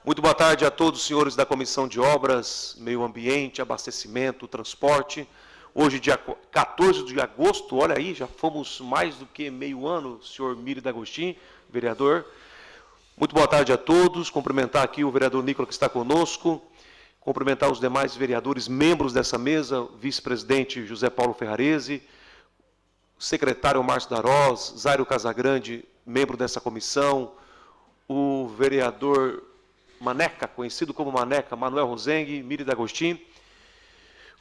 Muito boa tarde a todos os senhores da Comissão de Obras, Meio Ambiente, Abastecimento, Transporte. Hoje, dia 14 de agosto, olha aí, já fomos mais do que meio ano, senhor Miri D'Agostin, vereador. Muito boa tarde a todos, cumprimentar aqui o vereador Nicola que está conosco, cumprimentar os demais vereadores, membros dessa mesa, vice-presidente José Paulo Ferrarese, secretário Márcio Darós, Zairo Casagrande, membro dessa comissão, o vereador Maneca, conhecido como Maneca, Manuel Rosengue, Miri D'Agostin.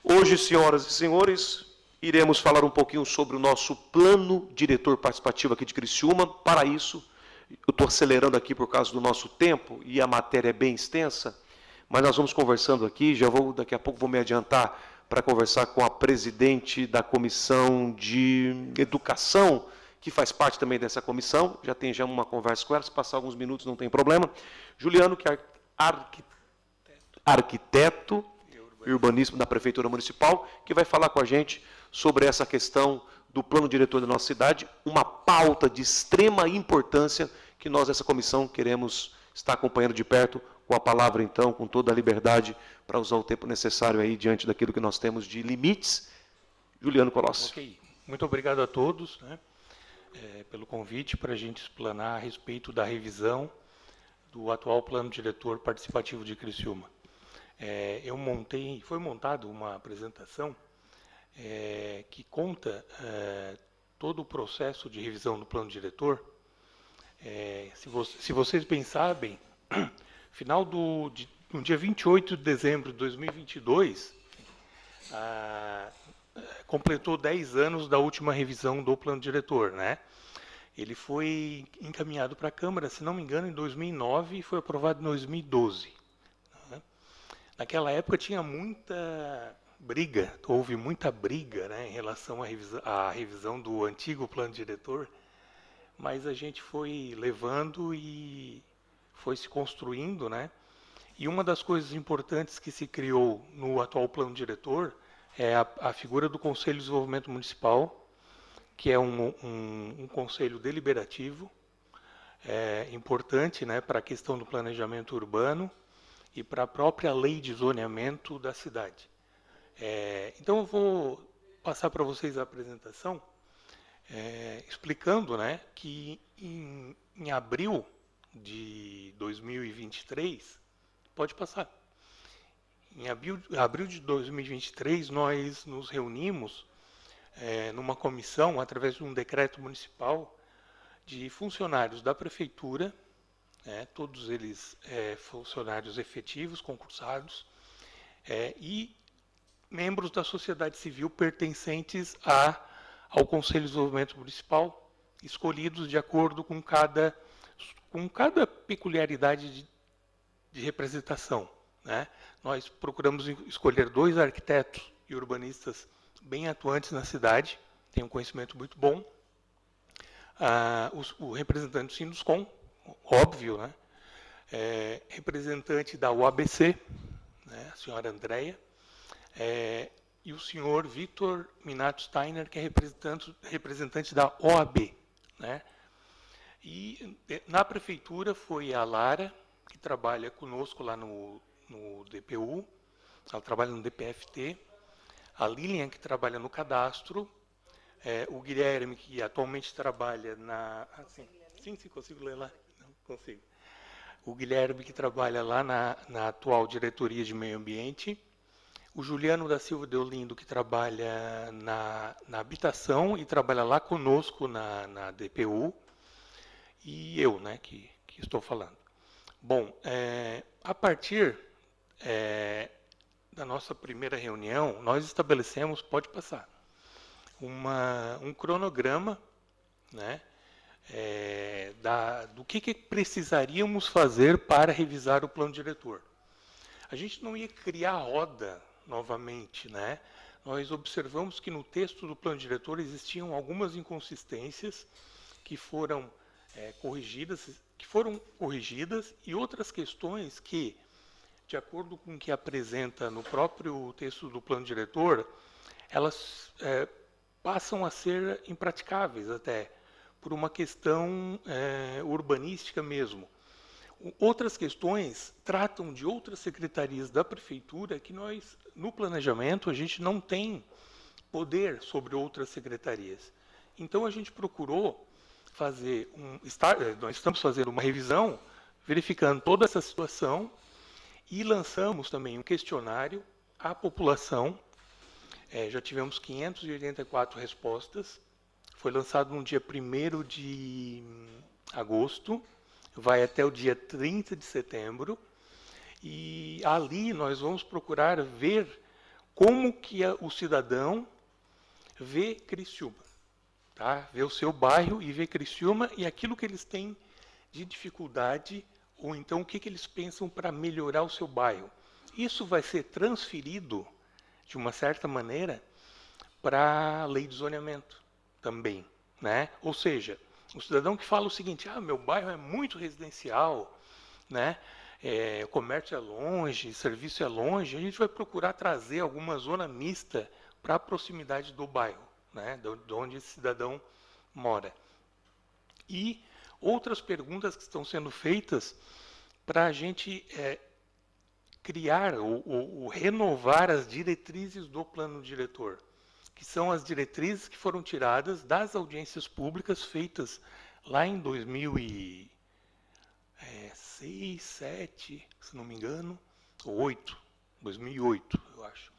Hoje, senhoras e senhores, iremos falar um pouquinho sobre o nosso plano diretor participativo aqui de Criciúma. Para isso, eu estou acelerando aqui por causa do nosso tempo e a matéria é bem extensa, mas nós vamos conversando aqui, daqui a pouco vou me adiantar para conversar com a presidente da Comissão de Educação, que faz parte também dessa comissão, já tem uma conversa com ela, se passar alguns minutos não tem problema. Juliano, que é arquiteto e urbanismo da Prefeitura Municipal, que vai falar com a gente sobre essa questão do plano diretor da nossa cidade, uma pauta de extrema importância que nós, essa comissão, queremos estar acompanhando de perto, com a palavra, então, com toda a liberdade, para usar o tempo necessário aí, diante daquilo que nós temos de limites. Juliano Colossi. Ok. Muito obrigado a todos, né, pelo convite para a gente explanar a respeito da revisão do atual plano diretor participativo de Criciúma. Foi montada uma apresentação que conta todo o processo de revisão do plano diretor. Se vocês bem sabem, no dia 28 de dezembro de 2022, completou 10 anos da última revisão do plano diretor, né? Ele foi encaminhado para a Câmara, se não me engano, em 2009 e foi aprovado em 2012. Né? Naquela época tinha houve muita briga, né, em relação à revisão do antigo plano diretor, mas a gente foi levando e foi se construindo, né? E uma das coisas importantes que se criou no atual plano diretor é a figura do Conselho de Desenvolvimento Municipal, que é um conselho deliberativo, importante, né, para a questão do planejamento urbano e para a própria lei de zoneamento da cidade. Então eu vou passar para vocês a apresentação, explicando, né, que em abril de 2023, pode passar, em abril de 2023 nós nos reunimos numa comissão, através de um decreto municipal, de funcionários da prefeitura, todos eles funcionários efetivos, concursados, e membros da sociedade civil pertencentes ao Conselho de Desenvolvimento Municipal, escolhidos de acordo com cada peculiaridade de representação, né? Nós procuramos escolher 2 arquitetos e urbanistas bem atuantes na cidade, têm um conhecimento muito bom. O representante do Sinduscom, óbvio, né? Representante da UABC, né? A senhora Andréia, e o senhor Vitor Minato Steiner, que é representante da OAB, né? E na prefeitura foi a Lara, que trabalha conosco lá no DPU, ela trabalha no DPFT, a Lilian, que trabalha no cadastro, o Guilherme, que atualmente trabalha sim, consigo ler lá? Não, consigo. O Guilherme, que trabalha lá na atual diretoria de meio ambiente, o Juliano da Silva Deolindo, que trabalha na habitação e trabalha lá conosco na DPU, e eu, né, que estou falando. Bom, a partir da nossa primeira reunião, nós estabelecemos, pode passar, um cronograma, né, do que precisaríamos fazer para revisar o plano diretor. A gente não ia criar a roda novamente, né? Nós observamos que no texto do plano diretor existiam algumas inconsistências que foram corrigidas e outras questões que, de acordo com o que apresenta no próprio texto do plano diretor, elas passam a ser impraticáveis até, por uma questão urbanística mesmo. Outras questões tratam de outras secretarias da prefeitura que nós, no planejamento, a gente não tem poder sobre outras secretarias. Então, a gente procurou fazer nós estamos fazendo uma revisão, verificando toda essa situação, e lançamos também um questionário à população. Já tivemos 584 respostas. Foi lançado no dia 1º de agosto, vai até o dia 30 de setembro. E ali nós vamos procurar ver como que o cidadão vê Criciúma. Tá? Ver o seu bairro e ver Criciúma e aquilo que eles têm de dificuldade, ou então o que eles pensam para melhorar o seu bairro. Isso vai ser transferido, de uma certa maneira, para a lei de zoneamento também, né? Ou seja, o cidadão que fala o seguinte: meu bairro é muito residencial, né? O comércio é longe, serviço é longe, a gente vai procurar trazer alguma zona mista para a proximidade do bairro, né? De onde esse cidadão mora. E outras perguntas que estão sendo feitas para a gente criar ou renovar as diretrizes do plano diretor, que são as diretrizes que foram tiradas das audiências públicas feitas lá em 2006, 2007, se não me engano, ou 2008, eu acho.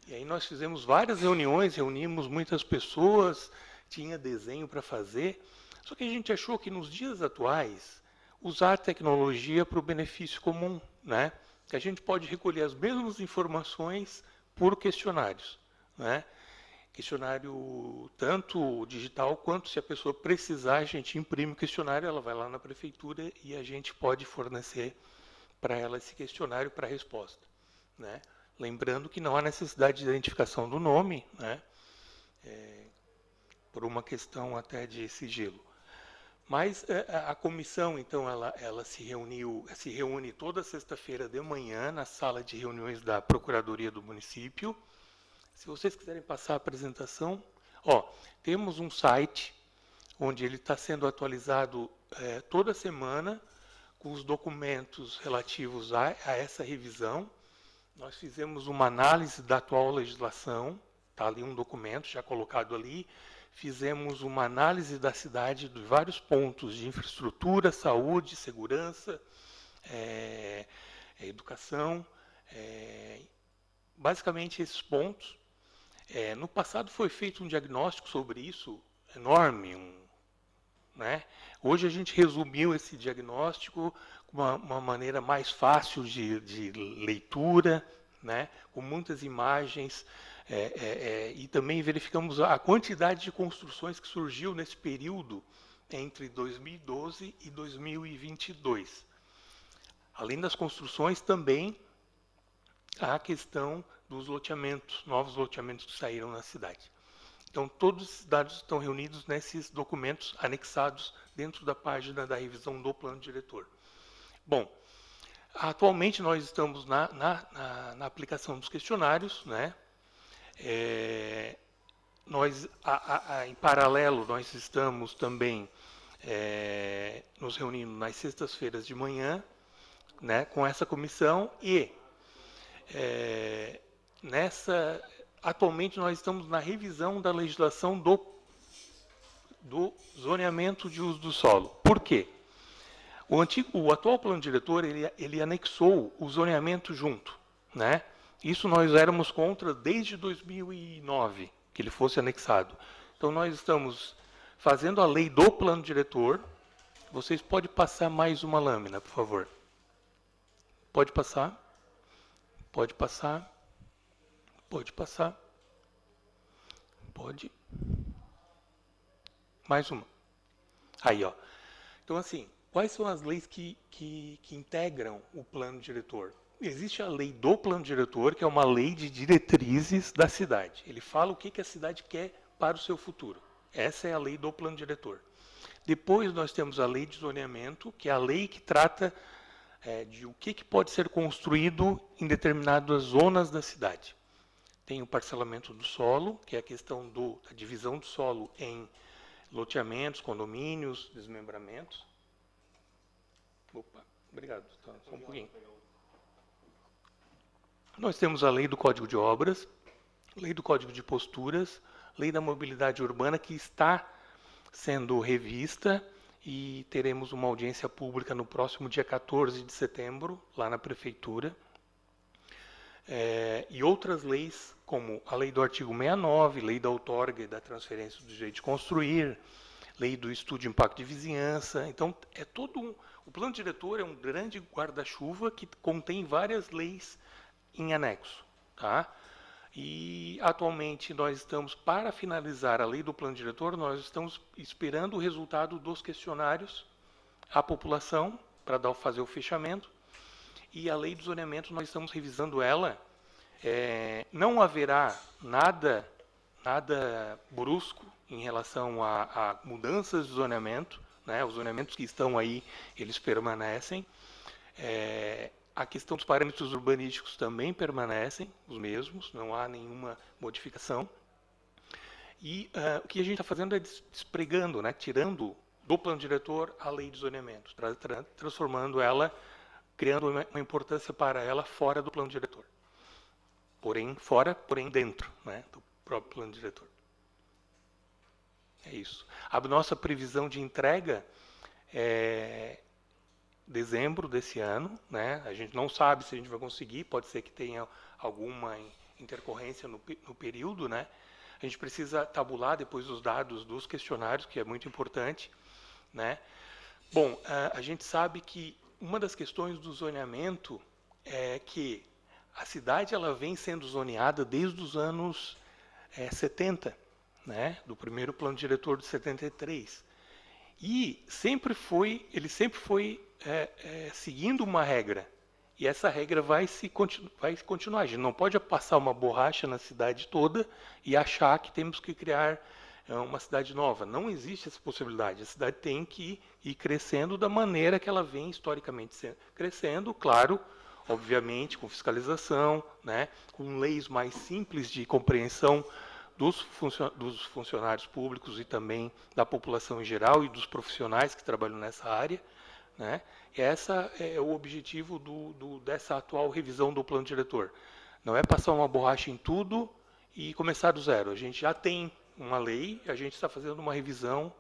E aí nós fizemos várias reuniões, reunimos muitas pessoas, tinha desenho para fazer, só que a gente achou que nos dias atuais, usar a tecnologia para o benefício comum, né? Que a gente pode recolher as mesmas informações por questionários, né? Questionário tanto digital quanto, se a pessoa precisar, a gente imprime o questionário, ela vai lá na prefeitura e a gente pode fornecer para ela esse questionário para resposta, né? Lembrando que não há necessidade de identificação do nome, né? Por uma questão até de sigilo. Mas a comissão, então, ela se reúne toda sexta-feira de manhã na sala de reuniões da Procuradoria do Município. Se vocês quiserem passar a apresentação, temos um site onde ele está sendo atualizado toda semana com os documentos relativos a essa revisão. Nós fizemos uma análise da atual legislação, está ali um documento já colocado ali. Fizemos uma análise da cidade de vários pontos de infraestrutura, saúde, segurança, educação, basicamente esses pontos. No passado foi feito um diagnóstico sobre isso enorme, né? Hoje a gente resumiu esse diagnóstico com uma maneira mais fácil de leitura, né? Com muitas imagens, e também verificamos a quantidade de construções que surgiu nesse período entre 2012 e 2022. Além das construções, também há a questão dos loteamentos, novos loteamentos que saíram na cidade. Então, todos esses dados estão reunidos nesses documentos anexados dentro da página da revisão do plano diretor. Bom, atualmente nós estamos na aplicação dos questionários, né? Em paralelo, nós estamos também nos reunindo nas sextas-feiras de manhã, né, com essa comissão e atualmente nós estamos na revisão da legislação do zoneamento de uso do solo. Por quê? O atual plano diretor, ele anexou o zoneamento junto, né? Isso nós éramos contra desde 2009, que ele fosse anexado. Então nós estamos fazendo a lei do plano diretor. Vocês podem passar mais uma lâmina, por favor. Pode passar. Pode passar. Pode passar. Pode. Mais uma. Aí, ó. Então, assim, quais são as leis que integram o plano diretor? Existe a lei do plano diretor, que é uma lei de diretrizes da cidade. Ele fala o que a cidade quer para o seu futuro. Essa é a lei do plano diretor. Depois nós temos a lei de zoneamento, que é a lei que trata de o que pode ser construído em determinadas zonas da cidade. Tem o parcelamento do solo, que é a questão da divisão do solo em loteamentos, condomínios, desmembramentos. Opa, Obrigado. Só um pouquinho. Nós temos a Lei do Código de Obras, Lei do Código de Posturas, Lei da Mobilidade Urbana, que está sendo revista e teremos uma audiência pública no próximo dia 14 de setembro, lá na Prefeitura. E outras leis, como a Lei do artigo 69, Lei da outorga e da transferência do direito de construir, Lei do estudo de impacto de vizinhança. Então, o plano diretor é um grande guarda-chuva que contém várias leis em anexo, tá? E atualmente nós estamos, para finalizar a lei do plano diretor, nós estamos esperando o resultado dos questionários à população para fazer o fechamento. E a lei do zoneamento, nós estamos revisando ela. Não haverá nada brusco em relação a mudanças de zoneamento, né? Os zoneamentos que estão aí, eles permanecem. A questão dos parâmetros urbanísticos também permanecem os mesmos, não há nenhuma modificação. E o que a gente está fazendo é despregando, né, tirando do plano diretor a lei de zoneamento, transformando ela, criando uma importância para ela fora do plano diretor. Porém, porém dentro, né, do próprio plano diretor. É isso. A nossa previsão de entrega é dezembro desse ano, né? A gente não sabe se a gente vai conseguir, pode ser que tenha alguma intercorrência no período, né? A gente precisa tabular depois os dados dos questionários, que é muito importante, né? Bom, a gente sabe que uma das questões do zoneamento é que a cidade ela vem sendo zoneada desde os anos 70, né? Do primeiro plano diretor de 73. E ele sempre foi seguindo uma regra. E essa regra vai continuar. A gente não pode passar uma borracha na cidade toda e achar que temos que criar uma cidade nova. Não existe essa possibilidade. A cidade tem que ir crescendo da maneira que ela vem historicamente crescendo, claro, obviamente, com fiscalização, né, com leis mais simples de compreensão dos funcionários públicos e também da população em geral e dos profissionais que trabalham nessa área, né? Essa é o objetivo dessa atual revisão do plano diretor. Não é passar uma borracha em tudo e começar do zero. A gente já tem uma lei, a gente está fazendo uma revisão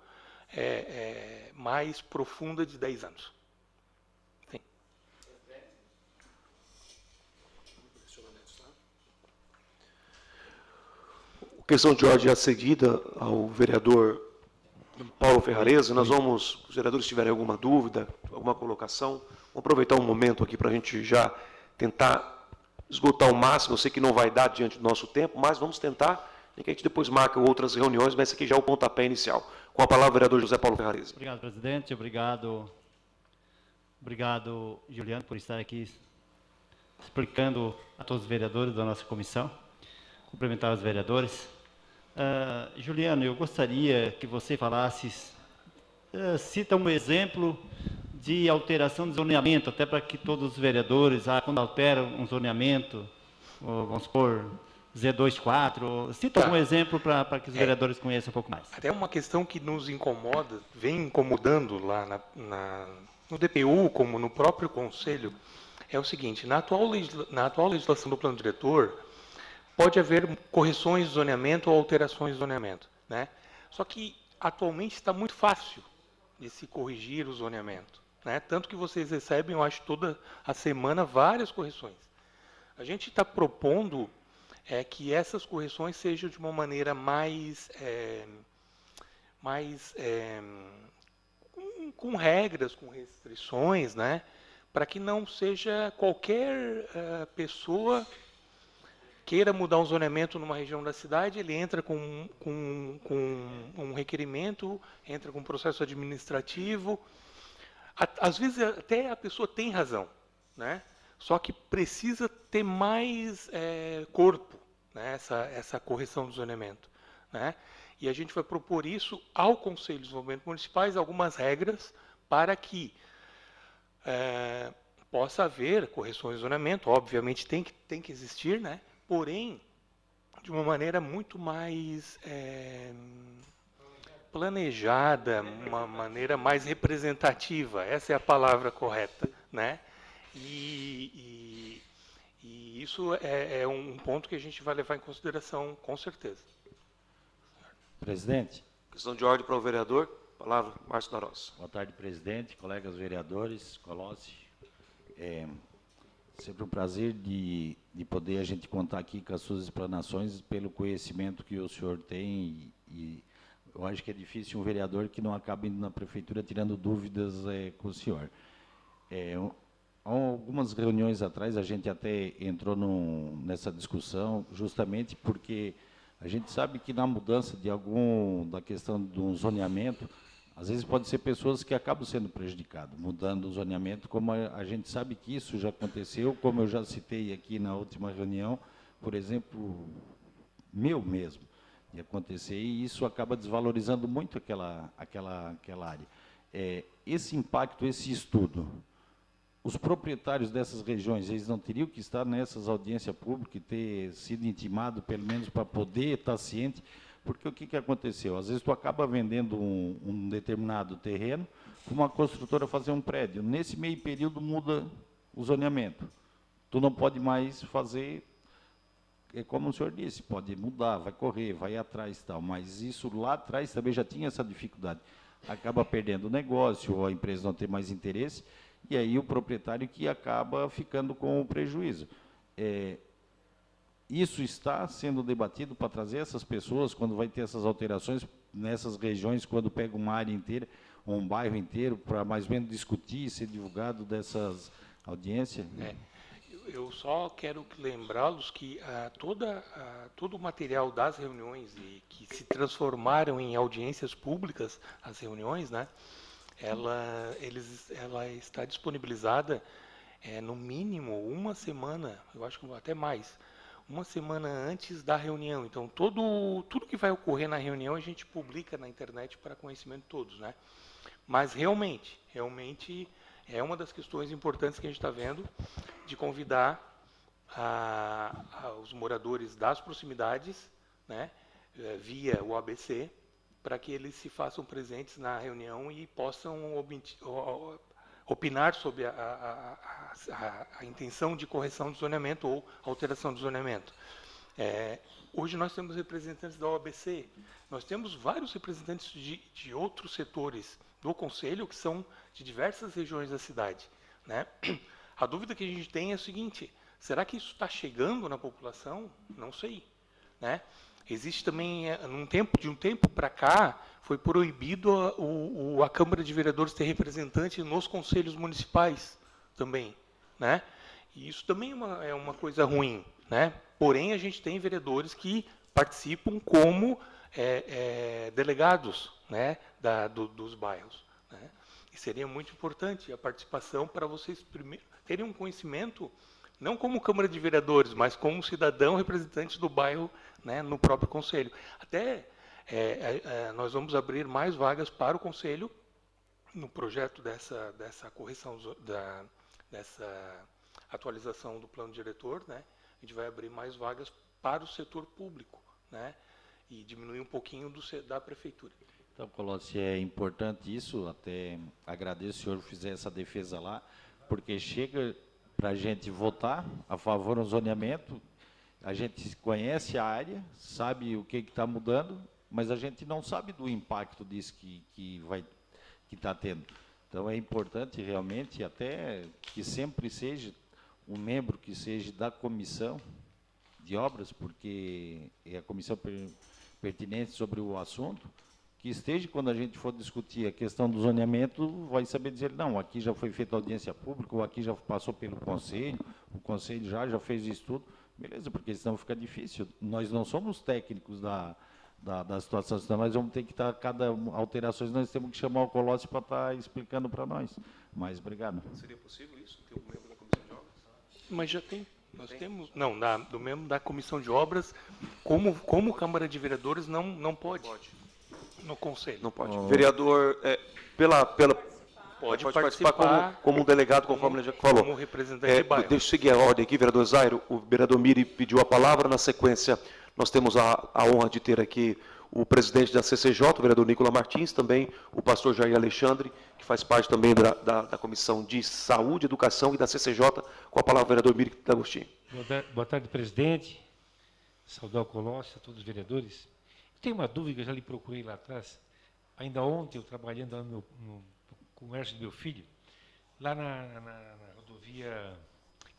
mais profunda de 10 anos. Sim. Questão de ordem a seguida ao vereador Paulo Ferrarese. Os vereadores tiverem alguma dúvida, alguma colocação, vamos aproveitar um momento aqui para a gente já tentar esgotar o máximo. Eu sei que não vai dar diante do nosso tempo, mas vamos tentar, e que a gente depois marca outras reuniões, mas esse aqui já é o pontapé inicial. Com a palavra, o vereador José Paulo Ferrarese. Obrigado, presidente. Obrigado, Juliano, por estar aqui explicando a todos os vereadores da nossa comissão. Cumprimentar os vereadores. Juliano, eu gostaria que você falasse, cita um exemplo de alteração de zoneamento, até para que todos os vereadores, quando alteram um zoneamento, vamos supor, Z24, cita algum exemplo para que os vereadores conheçam um pouco mais. Até uma questão que nos incomoda, vem incomodando lá no DPU, como no próprio Conselho, é o seguinte: na atual legislação do plano diretor, pode haver correções de zoneamento ou alterações de zoneamento, né? Só que atualmente está muito fácil de se corrigir o zoneamento, né? Tanto que vocês recebem, eu acho, toda a semana várias correções. A gente está propondo que essas correções sejam de uma maneira com regras, com restrições, né? Para que não seja qualquer pessoa queira mudar um zoneamento numa região da cidade, ele entra com um requerimento, entra com um processo administrativo. Às vezes até a pessoa tem razão, né? Só que precisa ter mais corpo, né? essa correção do zoneamento, né? E a gente vai propor isso ao Conselho de Desenvolvimento Municipais, algumas regras para que possa haver correções de zoneamento. Obviamente tem que existir, né? Porém, de uma maneira muito mais planejada, uma maneira mais representativa. Essa é a palavra correta, né? E isso é um ponto que a gente vai levar em consideração, com certeza. Presidente. Questão de ordem para o vereador. Palavra, Márcio da Roça. Boa tarde, presidente, colegas vereadores, Colossi. Sempre um prazer de poder a gente contar aqui com as suas explanações, pelo conhecimento que o senhor tem, e eu acho que é difícil um vereador que não acabe indo na prefeitura tirando dúvidas com o senhor. Há algumas reuniões atrás, a gente até entrou nessa discussão, justamente porque a gente sabe que na mudança da questão do zoneamento, às vezes pode ser pessoas que acabam sendo prejudicadas, mudando o zoneamento, como a gente sabe que isso já aconteceu, como eu já citei aqui na última reunião, por exemplo, meu mesmo, de acontecer, e isso acaba desvalorizando muito aquela área. Esse impacto, esse estudo, os proprietários dessas regiões, eles não teriam que estar nessas audiências públicas e ter sido intimado, pelo menos para poder estar ciente, porque o que aconteceu? Às vezes tu acaba vendendo um determinado terreno para uma construtora fazer um prédio. Nesse meio período muda o zoneamento. Tu não pode mais fazer, como o senhor disse, pode mudar, vai correr, vai atrás e tal, mas isso lá atrás também já tinha essa dificuldade. Acaba perdendo o negócio, ou a empresa não tem mais interesse, e aí o proprietário que acaba ficando com o prejuízo. Isso está sendo debatido para trazer essas pessoas, quando vai ter essas alterações nessas regiões, quando pega uma área inteira, ou um bairro inteiro, para mais ou menos discutir e ser divulgado dessas audiências? Eu só quero lembrá-los que todo o material das reuniões, e que se transformaram em audiências públicas, as reuniões, né, ela está disponibilizada no mínimo uma semana, eu acho que até mais, uma semana antes da reunião. Então, tudo que vai ocorrer na reunião a gente publica na internet para conhecimento de todos, né? Mas realmente é uma das questões importantes que a gente está vendo, de convidar os moradores das proximidades, né, via o ABC, para que eles se façam presentes na reunião e possam opinar sobre a intenção de correção do zoneamento ou alteração do zoneamento. Hoje nós temos representantes da OABC, nós temos vários representantes de outros setores do Conselho, que são de diversas regiões da cidade, né? A dúvida que a gente tem é a seguinte: será que isso está chegando na população? Não sei, né? Existe também, de um tempo para cá, foi proibido a Câmara de Vereadores ter representante nos conselhos municipais também, né? E isso também é uma coisa ruim, né? Porém, a gente tem vereadores que participam como delegados, né, dos bairros, né? E seria muito importante a participação para vocês primeiro terem um conhecimento, não como Câmara de Vereadores, mas como cidadão representante do bairro, né, no próprio Conselho. Até nós vamos abrir mais vagas para o Conselho no projeto dessa correção, dessa atualização do plano diretor, né? A gente vai abrir mais vagas para o setor público, né? E diminuir um pouquinho da prefeitura. Então, Colossi, é importante isso, até agradeço o senhor fizer essa defesa lá, porque chega para a gente votar a favor do zoneamento, a gente conhece a área, sabe o que está mudando, mas a gente não sabe do impacto disso que está tendo. Então, é importante realmente, até que sempre seja um membro que seja da comissão de obras, porque é a comissão pertinente sobre o assunto, que esteja, quando a gente for discutir a questão do zoneamento, vai saber dizer, não, aqui já foi feita audiência pública, ou aqui já passou pelo conselho, o conselho já fez isso tudo, beleza, porque senão fica difícil. Nós não somos técnicos da situação, senão nós vamos ter que estar, cada alterações, nós temos que chamar o Colossi para estar explicando para nós. Mas, obrigado. Seria possível isso, ter um membro da Comissão de Obras? Mas já tem. Nós temos, não, do mesmo da Comissão de Obras, como Câmara de Vereadores não pode. No Conselho. Não pode. Vereador, pode participar como um delegado, conforme ele já falou. Como representante de bairro. Deixa eu seguir a ordem aqui, vereador Zairo. O vereador Miri pediu a palavra. Na sequência, nós temos a honra de ter aqui o presidente da CCJ, o vereador Nicola Martins, também o pastor Jair Alexandre, que faz parte também da Comissão de Saúde, Educação e da CCJ, com a palavra o vereador Mirico D'Agostinho. Boa tarde, presidente. Saudar o Colossi, a todos os vereadores. Eu tenho uma dúvida, já lhe procurei lá atrás. Ainda ontem, eu trabalhando no comércio do meu filho, lá na rodovia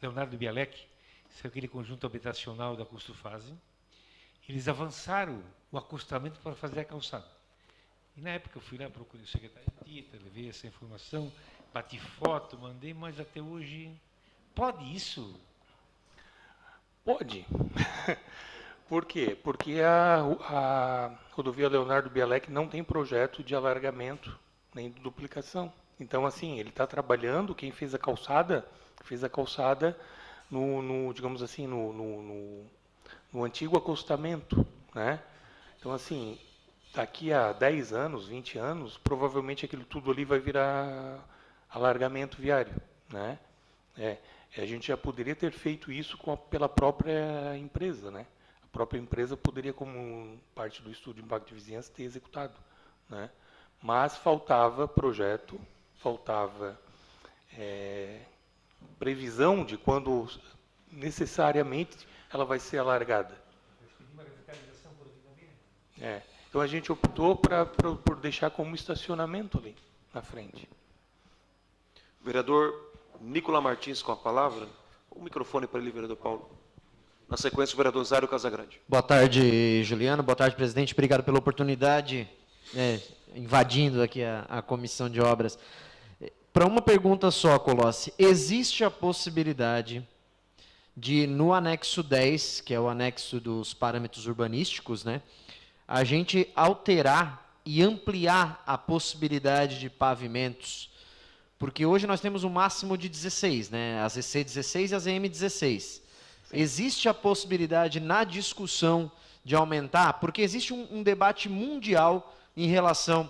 Leonardo Bialek, isso é aquele conjunto habitacional da Construfase, eles avançaram o acostamento para fazer a calçada. E na época eu fui lá, procurei o secretário de Tita, levei essa informação, bati foto, mandei, mas até hoje... Pode isso? Pode. Por quê? Porque a rodovia Leonardo Bialek não tem projeto de alargamento nem de duplicação. Então, assim, ele está trabalhando, quem fez a calçada digamos assim, no antigo acostamento, né? Então, assim, daqui a 10 anos, 20 anos, provavelmente aquilo tudo ali vai virar alargamento viário, né? A gente já poderia ter feito isso pela própria empresa, né? A própria empresa poderia, como parte do estudo de impacto de vizinhança, ter executado, né? Mas faltava projeto, faltava previsão de quando necessariamente ela vai ser alargada. Então a gente optou por deixar como estacionamento ali na frente. Vereador Nicola Martins com a palavra. O microfone para ele, vereador Paulo. Na sequência, o vereador Zário Casagrande. Boa tarde, Juliano. Boa tarde, presidente. Obrigado pela oportunidade, invadindo aqui a comissão de obras. Para uma pergunta só, Colossi, existe a possibilidade de, no anexo 10, que é o anexo dos parâmetros urbanísticos, né, a gente alterar e ampliar a possibilidade de pavimentos? Porque hoje nós temos um máximo de 16, né, as EC16 e as EM16. Existe a possibilidade na discussão de aumentar? Porque existe um debate mundial em relação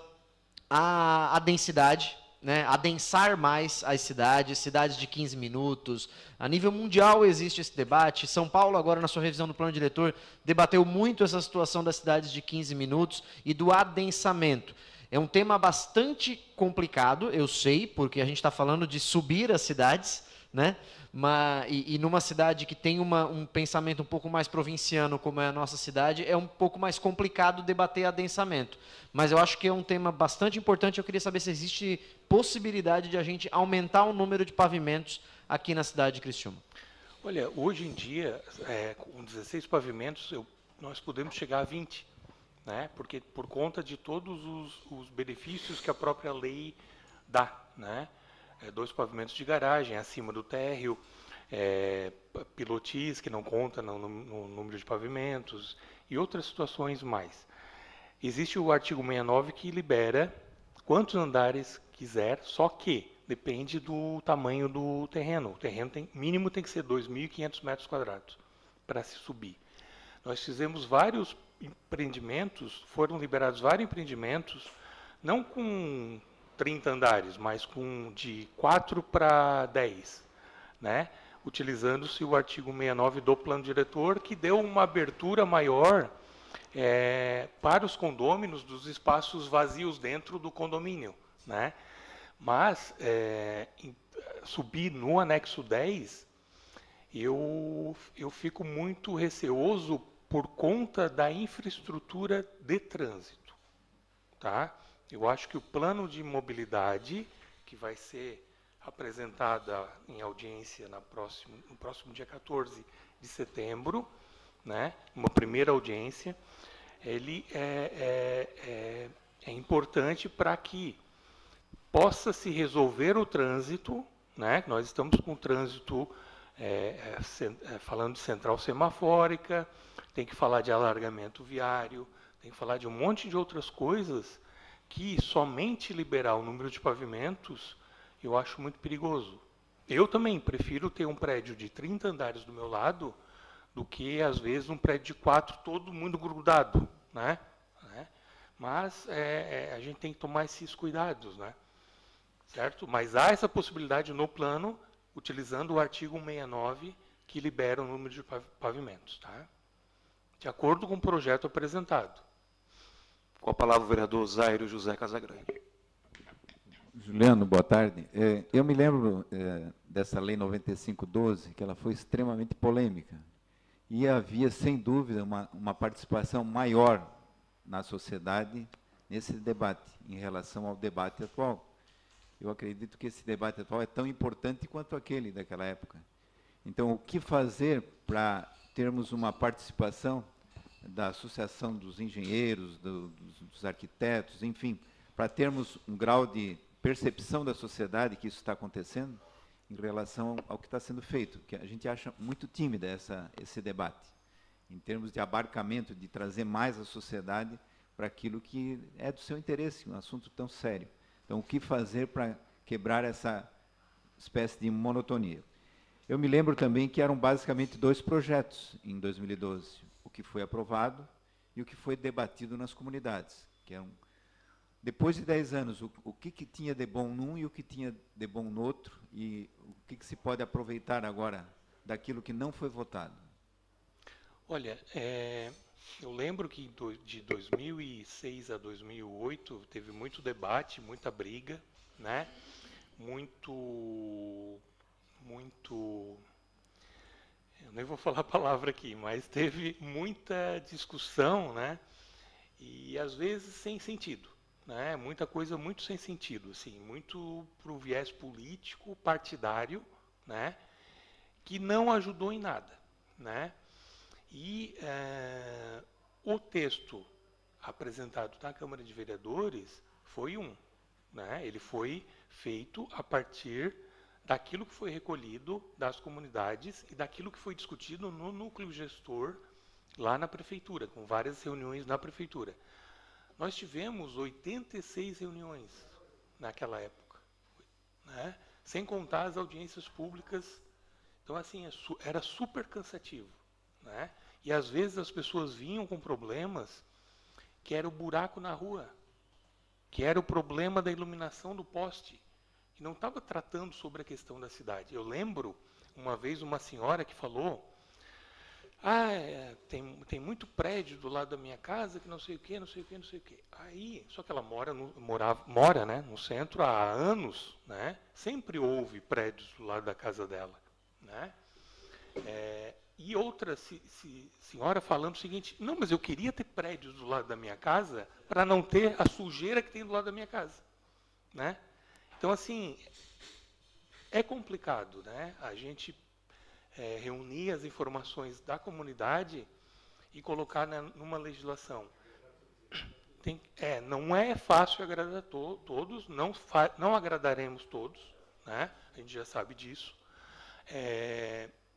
à densidade, né, adensar mais as cidades de 15 minutos. A nível mundial existe esse debate. São Paulo, agora na sua revisão do plano diretor, debateu muito essa situação das cidades de 15 minutos e do adensamento. É um tema bastante complicado, eu sei, porque a gente está falando de subir as cidades, né? E numa cidade que tem um pensamento um pouco mais provinciano, como é a nossa cidade, é um pouco mais complicado debater adensamento. Mas eu acho que é um tema bastante importante. Eu queria saber se existe possibilidade de a gente aumentar o número de pavimentos aqui na cidade de Criciúma. Olha, hoje em dia, com 16 pavimentos, nós podemos chegar a 20, né? Porque por conta de todos os benefícios que a própria lei dá, né? 2 pavimentos de garagem acima do térreo, pilotis que não conta no número de pavimentos e outras situações mais. Existe o artigo 69 que libera quantos andares quiser, só que depende do tamanho do terreno. O terreno mínimo tem que ser 2.500 metros quadrados para se subir. Nós fizemos vários empreendimentos, foram liberados vários empreendimentos, não com 30 andares, mas de 4 para 10, né? Utilizando-se o artigo 69 do plano diretor, que deu uma abertura maior para os condôminos dos espaços vazios dentro do condomínio, né? Mas subir no anexo 10, eu fico muito receoso por conta da infraestrutura de trânsito, tá? Eu acho que o plano de mobilidade, que vai ser apresentada em audiência no próximo dia 14 de setembro, né, uma primeira audiência, ele é importante para que possa se resolver o trânsito, né? Nós estamos com o trânsito falando de central semafórica, tem que falar de alargamento viário, tem que falar de um monte de outras coisas que somente liberar o número de pavimentos eu acho muito perigoso. Eu também prefiro ter um prédio de 30 andares do meu lado do que, às vezes, um prédio de 4, todo mundo grudado, né? Mas a gente tem que tomar esses cuidados, né? Certo? Mas há essa possibilidade no plano, utilizando o artigo 69, que libera o número de pavimentos, tá? De acordo com o projeto apresentado. Com a palavra o vereador Zairo José Casagrande. Juliano, boa tarde. Eu me lembro dessa Lei 95/12, que ela foi extremamente polêmica. E havia, sem dúvida, uma participação maior na sociedade nesse debate, em relação ao debate atual. Eu acredito que esse debate atual é tão importante quanto aquele daquela época. Então, o que fazer para termos uma participação da Associação dos Engenheiros, dos arquitetos, enfim, para termos um grau de percepção da sociedade que isso está acontecendo em relação ao que está sendo feito, que a gente acha muito tímida esse debate, em termos de abarcamento, de trazer mais a sociedade para aquilo que é do seu interesse, um assunto tão sério. Então, o que fazer para quebrar essa espécie de monotonia? Eu me lembro também que eram basicamente 2 projetos em 2012, o que foi aprovado e o que foi debatido nas comunidades, que eram, depois de 10 anos, o que tinha de bom num e o que tinha de bom no outro, e o que se pode aproveitar agora daquilo que não foi votado? Olha, eu lembro que de 2006 a 2008 teve muito debate, muita briga, né? Eu nem vou falar a palavra aqui, mas teve muita discussão, né? E às vezes sem sentido, né? Muita coisa muito sem sentido, assim, muito para o viés político, partidário, né? Que não ajudou em nada, né? E o texto apresentado na Câmara de Vereadores foi né? Ele foi feito a partir daquilo que foi recolhido das comunidades e daquilo que foi discutido no núcleo gestor lá na prefeitura, com várias reuniões na prefeitura. Nós tivemos 86 reuniões naquela época, né? Sem contar as audiências públicas. Então, assim, era super cansativo, né? E às vezes as pessoas vinham com problemas que era o buraco na rua, que era o problema da iluminação do poste, que não estava tratando sobre a questão da cidade. Eu lembro, uma vez, uma senhora que falou: tem muito prédio do lado da minha casa que não sei o quê, não sei o quê, não sei o quê. Aí, só que ela mora, né, no centro há anos, né? Sempre houve prédios do lado da casa dela, né? E outra senhora falando o seguinte: não, mas eu queria ter prédios do lado da minha casa para não ter a sujeira que tem do lado da minha casa, né? Então, assim, é complicado, né? A gente reunir as informações da comunidade e colocar numa legislação. Não é fácil agradar todos, não agradaremos todos, né? A gente já sabe disso.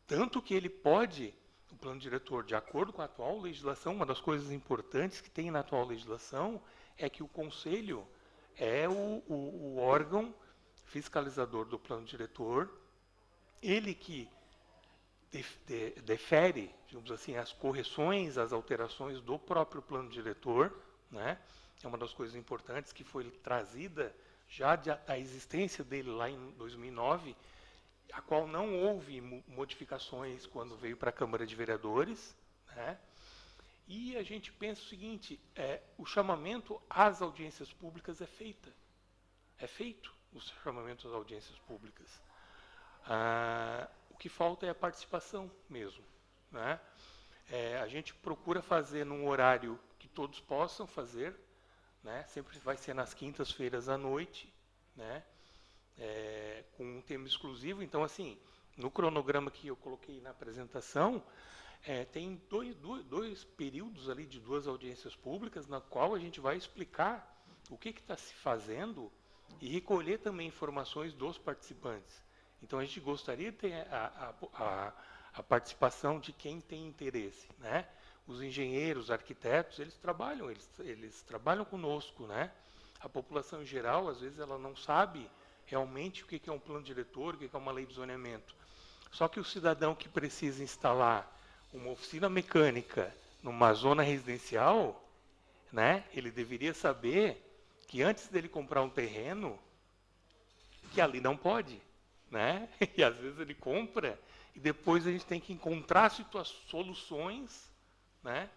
Tanto que ele pode, o plano diretor, de acordo com a atual legislação, uma das coisas importantes que tem na atual legislação é que o conselho é o órgão fiscalizador do plano diretor, ele que defere, digamos assim, as correções, as alterações do próprio plano diretor, né? É uma das coisas importantes que foi trazida já da existência dele lá em 2009, a qual não houve modificações quando veio para a Câmara de Vereadores, né? E a gente pensa o seguinte: o chamamento às audiências públicas é feito o chamamento às audiências públicas. O que falta é a participação mesmo, né? A gente procura fazer num horário que todos possam fazer, né? Sempre vai ser nas quintas-feiras à noite, né? Com um tema exclusivo. Então, assim, no cronograma que eu coloquei na apresentação, tem dois períodos ali de 2 audiências públicas, na qual a gente vai explicar o que está se fazendo e recolher também informações dos participantes. Então, a gente gostaria de ter a participação de quem tem interesse, né? Os engenheiros, arquitetos, eles trabalham conosco, né? A população em geral, às vezes, ela não sabe realmente o que é um plano diretor, o que é uma lei de zoneamento. Só que o cidadão que precisa instalar uma oficina mecânica numa zona residencial, né, ele deveria saber que antes dele comprar um terreno, que ali não pode, né? E às vezes ele compra e depois a gente tem que encontrar soluções, né,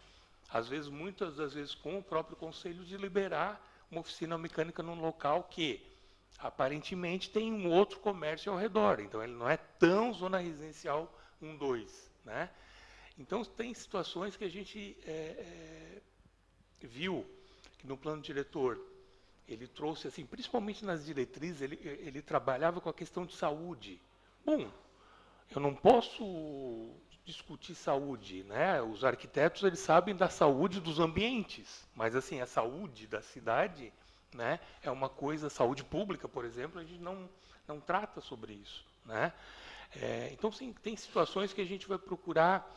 às vezes, muitas das vezes com o próprio conselho, de liberar uma oficina mecânica num local que aparentemente tem um outro comércio ao redor, então ele não é tão zona residencial 1, 2, né? Então tem situações que a gente viu que no plano diretor ele trouxe, assim, principalmente nas diretrizes, ele trabalhava com a questão de saúde. Bom, eu não posso discutir saúde, né? Os arquitetos, eles sabem da saúde dos ambientes, mas assim, a saúde da cidade, né, é uma coisa, saúde pública, por exemplo, a gente não trata sobre isso, né? Então, sim, tem situações que a gente vai procurar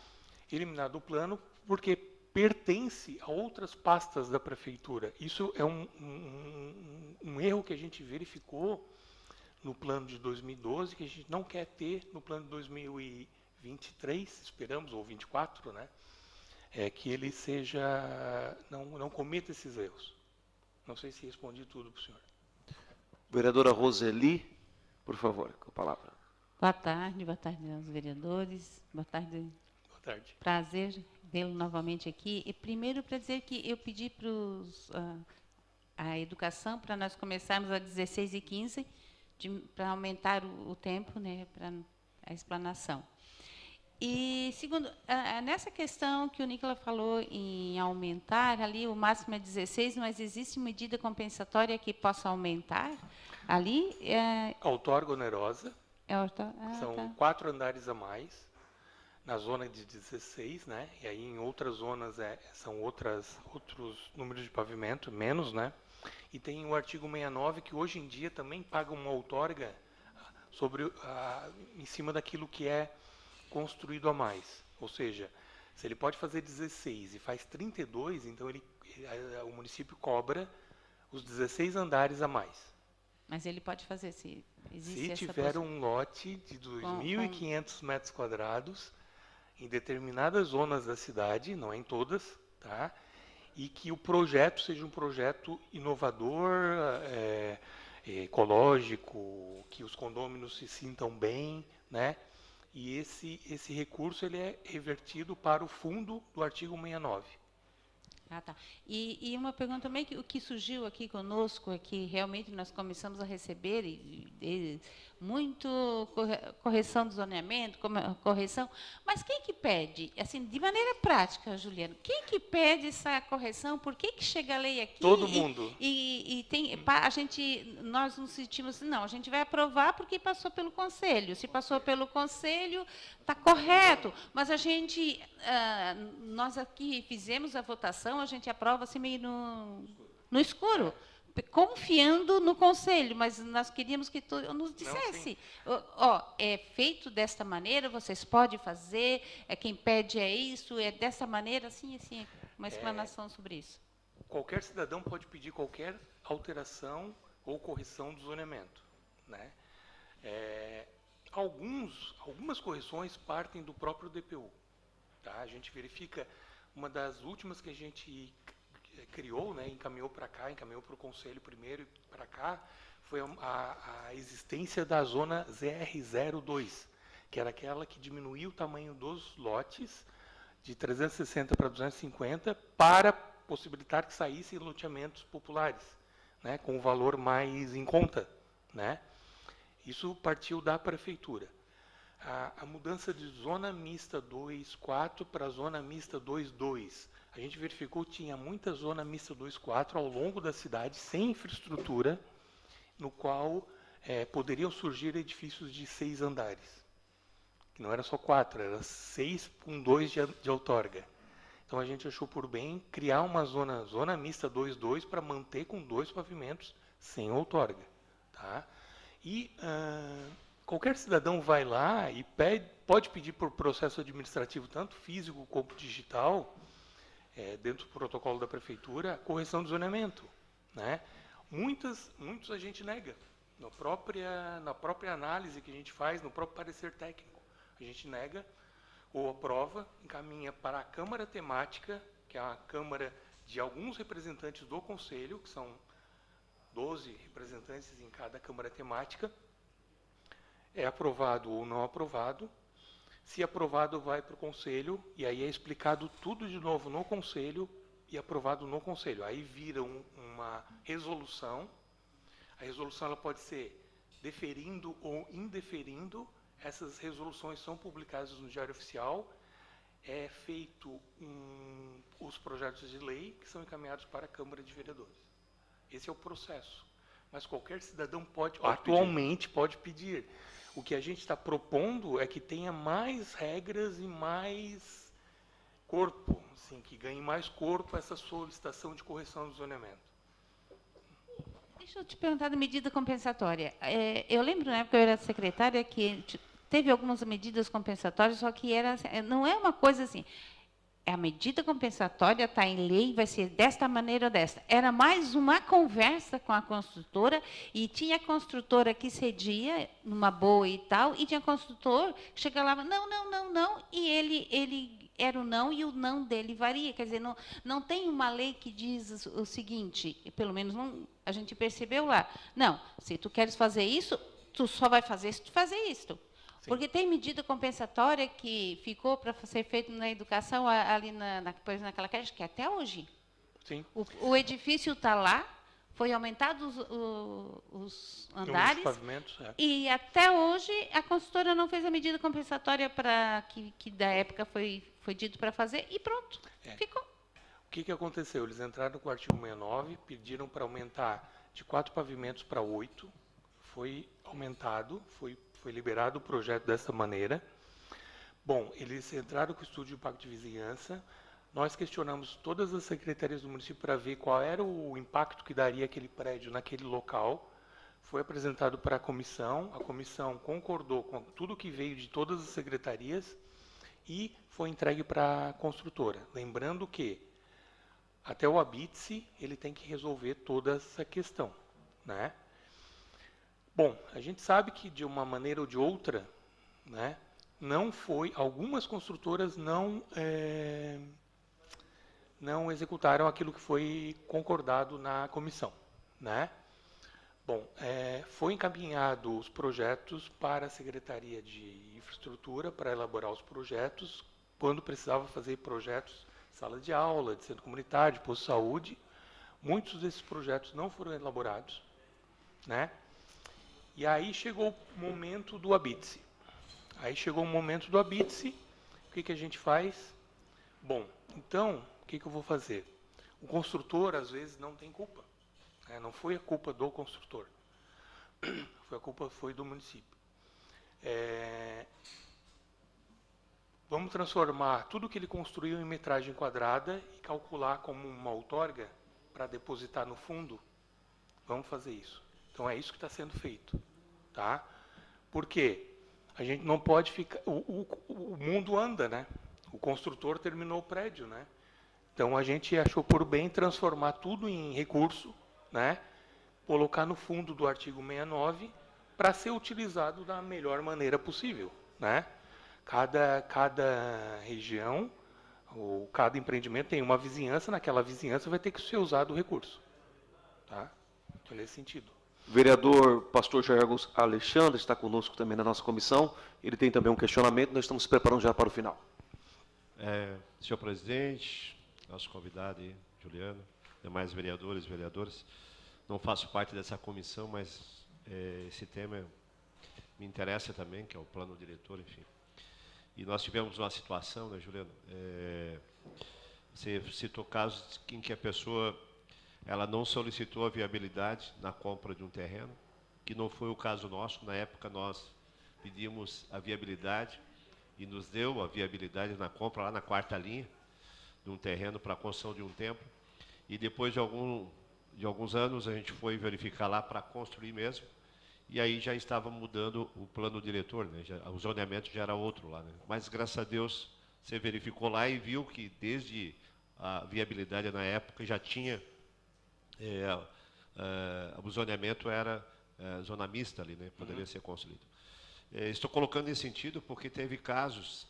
eliminar do plano, porque pertence a outras pastas da prefeitura. Isso é um erro que a gente verificou no plano de 2012, que a gente não quer ter no plano de 2023, esperamos, ou 24, né? Que ele não cometa esses erros. Não sei se respondi tudo para o senhor. Vereadora Roseli, por favor, com a palavra. Boa tarde aos vereadores. Boa tarde. Boa tarde. Prazer vê-lo novamente aqui. E primeiro, para dizer que eu pedi para a educação para nós começarmos às 16h15, para aumentar o tempo, né, para a explanação. E, segundo, nessa questão que o Nicola falou em aumentar, ali o máximo é 16, mas existe medida compensatória que possa aumentar ali? A outorga onerosa, são tá. 4 andares a mais, na zona de 16, né? E aí em outras zonas são outros números de pavimento, menos, né? E tem o artigo 69, que hoje em dia também paga uma outorga em cima daquilo que é construído a mais. Ou seja, se ele pode fazer 16 e faz 32, então o município cobra os 16 andares a mais. Mas ele pode fazer, se existe essa tiver um lote de 2.500 metros quadrados em determinadas zonas da cidade, não é em todas, tá? E que o projeto seja um projeto inovador, ecológico, que os condôminos se sintam bem, né? E esse recurso ele é revertido para o fundo do artigo 69. Ah, tá. E uma pergunta também, que o que surgiu aqui conosco é que realmente nós começamos a receber muito correção do zoneamento, correção, mas quem que pede? Assim, de maneira prática, Juliano, quem que pede essa correção? Por que chega a lei aqui? Todo mundo. Nós nos sentimos assim, não, a gente vai aprovar porque passou pelo conselho. Se passou pelo conselho, está correto, mas nós aqui fizemos a votação, a gente aprova assim meio no escuro, confiando no conselho, mas nós queríamos que nos dissesse, é feito desta maneira, vocês podem fazer, quem pede é isso, é dessa maneira, assim, uma explanação sobre isso. Qualquer cidadão pode pedir qualquer alteração ou correção do zoneamento, né? Algumas correções partem do próprio DPU. Tá? A gente verifica, uma das últimas que a gente criou, né, encaminhou para cá, encaminhou para o Conselho primeiro e para cá, foi a existência da zona ZR02, que era aquela que diminuía o tamanho dos lotes de 360 para 250 para possibilitar que saíssem loteamentos populares, né, com um valor mais em conta, né? Isso partiu da prefeitura. A mudança de zona mista 2.4 para zona mista 2.2. A gente verificou que tinha muita zona mista 2.4 ao longo da cidade, sem infraestrutura, no qual poderiam surgir edifícios de 6 andares. Que não era só 4, era 6 com 2 de outorga. Então a gente achou por bem criar uma zona mista 2.2 para manter com 2 pavimentos sem outorga. Tá? E qualquer cidadão vai lá e pode pedir por processo administrativo, tanto físico como digital, dentro do protocolo da prefeitura, a correção do zoneamento, né? Muitos a gente nega. Na própria análise que a gente faz, no próprio parecer técnico, a gente nega ou aprova, encaminha para a Câmara Temática, que é a Câmara de alguns representantes do Conselho, que são 12 representantes em cada Câmara Temática, é aprovado ou não aprovado, Se aprovado, vai para o conselho, e aí é explicado tudo de novo no conselho e aprovado no conselho. Aí vira uma resolução. A resolução ela pode ser deferindo ou indeferindo. Essas resoluções são publicadas no Diário Oficial. É feito os projetos de lei que são encaminhados para a Câmara de Vereadores. Esse é o processo. Mas qualquer cidadão atualmente pode pedir. O que a gente está propondo é que tenha mais regras e mais corpo, assim, que ganhe mais corpo essa solicitação de correção do zoneamento. Deixa eu te perguntar da medida compensatória. Eu lembro, na época que eu era secretária, que teve algumas medidas compensatórias, só que não é uma coisa assim, a medida compensatória está em lei, vai ser desta maneira ou desta. Era mais uma conversa com a construtora, e tinha construtora que cedia numa boa e tal, e tinha construtor que chegava lá, não, e ele era o não, e o não dele varia. Quer dizer, não tem uma lei que diz o seguinte, pelo menos a gente percebeu lá, não, se tu queres fazer isso, tu só vai fazer se tu fazer isto. Porque tem medida compensatória que ficou para ser feita na educação ali naquela creche, que é até hoje. Sim. O edifício está lá, foi aumentado os andares, pavimentos, e até hoje a construtora não fez a medida compensatória que da época foi dito para fazer, e pronto, ficou. O que aconteceu? Eles entraram com o artigo 69, pediram para aumentar de 4 pavimentos para 8, foi aumentado, foi liberado o projeto dessa maneira. Bom, eles entraram com o estudo de impacto de vizinhança. Nós questionamos todas as secretarias do município para ver qual era o impacto que daria aquele prédio naquele local. Foi apresentado para a comissão concordou com tudo que veio de todas as secretarias e foi entregue para a construtora. Lembrando que até o Habite-se ele tem que resolver toda essa questão, né? Bom, a gente sabe que de uma maneira ou de outra, né, algumas construtoras não executaram aquilo que foi concordado na comissão, né? Bom, foi encaminhado os projetos para a Secretaria de Infraestrutura para elaborar os projetos, quando precisava fazer projetos, sala de aula, de centro comunitário, de posto de saúde. Muitos desses projetos não foram elaborados, né? E aí chegou o momento do Habite-se. O que a gente faz? Bom, então, o que eu vou fazer? O construtor, às vezes, não tem culpa. Não foi a culpa do construtor. A culpa foi do município. Vamos transformar tudo que ele construiu em metragem quadrada e calcular como uma outorga para depositar no fundo? Vamos fazer isso. Então, é isso que está sendo feito. Tá? Por quê? A gente não pode ficar... O mundo anda, né? O construtor terminou o prédio, né? Então, a gente achou por bem transformar tudo em recurso, né? Colocar no fundo do artigo 69 para ser utilizado da melhor maneira possível, né? Cada região, ou cada empreendimento tem uma vizinhança, naquela vizinhança vai ter que ser usado o recurso. Tá? Então, nesse sentido. Vereador Pastor Jair Alexandre está conosco também na nossa comissão. Ele tem também um questionamento, nós estamos se preparando já para o final. Senhor presidente, nosso convidado aí, Juliano, demais vereadores e vereadoras, não faço parte dessa comissão, mas esse tema me interessa também, que é o plano diretor, enfim. E nós tivemos uma situação, né, Juliano? Você citou casos em que a pessoa ela não solicitou a viabilidade na compra de um terreno, que não foi o caso nosso. Na época, nós pedimos a viabilidade e nos deu a viabilidade na compra, lá na 4ª linha, de um terreno para a construção de um templo. E depois de alguns anos, a gente foi verificar lá para construir mesmo, e aí já estava mudando o plano diretor, né? O zoneamento já era outro lá, né? Mas, graças a Deus, você verificou lá e viu que desde a viabilidade na época já tinha... o zoneamento era zona mista ali, né? Poderia ser construído. Estou colocando nesse sentido porque teve casos,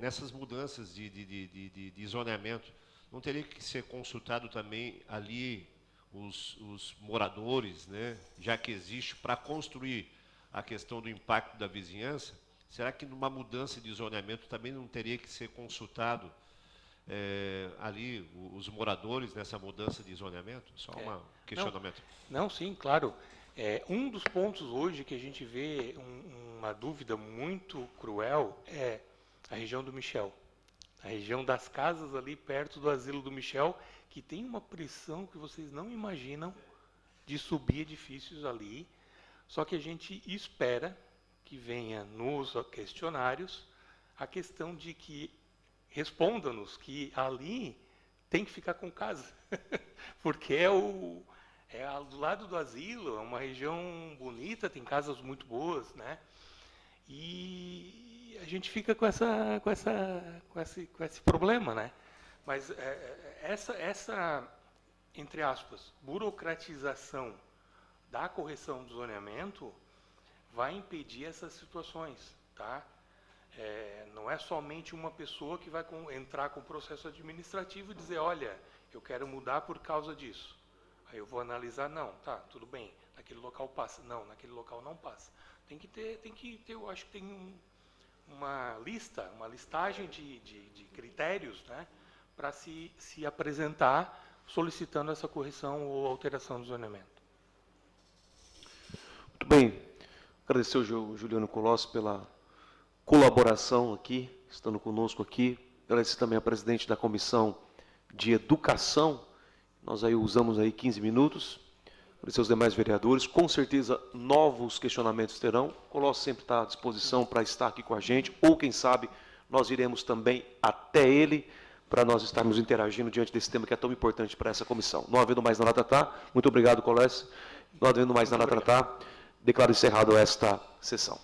nessas mudanças de zoneamento, não teria que ser consultado também ali os moradores, né? Já que existe, para construir a questão do impacto da vizinhança, será que numa mudança de zoneamento também não teria que ser consultado ali os moradores nessa mudança de zoneamento? Só um questionamento. Não, sim, claro. Um dos pontos hoje que a gente vê uma dúvida muito cruel é a região do Michel. A região das casas ali perto do asilo do Michel, que tem uma pressão que vocês não imaginam de subir edifícios ali. Só que a gente espera que venha nos questionários a questão de que respondam-nos que ali tem que ficar com casa, porque é do lado do asilo, é uma região bonita, tem casas muito boas, né? E a gente fica com esse problema, né? Mas essa, entre aspas, burocratização da correção do zoneamento vai impedir essas situações, tá? Não é somente uma pessoa que vai entrar com o processo administrativo e dizer, olha, eu quero mudar por causa disso. Aí eu vou analisar, não, tá, tudo bem, naquele local passa. Não, naquele local não passa. Tem que ter, eu acho que tem uma listagem de critérios, né, para se apresentar solicitando essa correção ou alteração do zoneamento. Muito bem. Agradecer ao Juliano Colossi pela colaboração aqui, estando conosco aqui. Agradecer também a presidente da Comissão de Educação. Nós aí usamos aí 15 minutos. Agradecer aos demais vereadores. Com certeza, novos questionamentos terão. O Colossi sempre está à disposição para estar aqui com a gente, ou quem sabe, nós iremos também até ele, para nós estarmos interagindo diante desse tema que é tão importante para essa comissão. Não havendo mais nada a tratar, muito obrigado, Colossi. Não havendo mais nada a tratar, declaro encerrado esta sessão.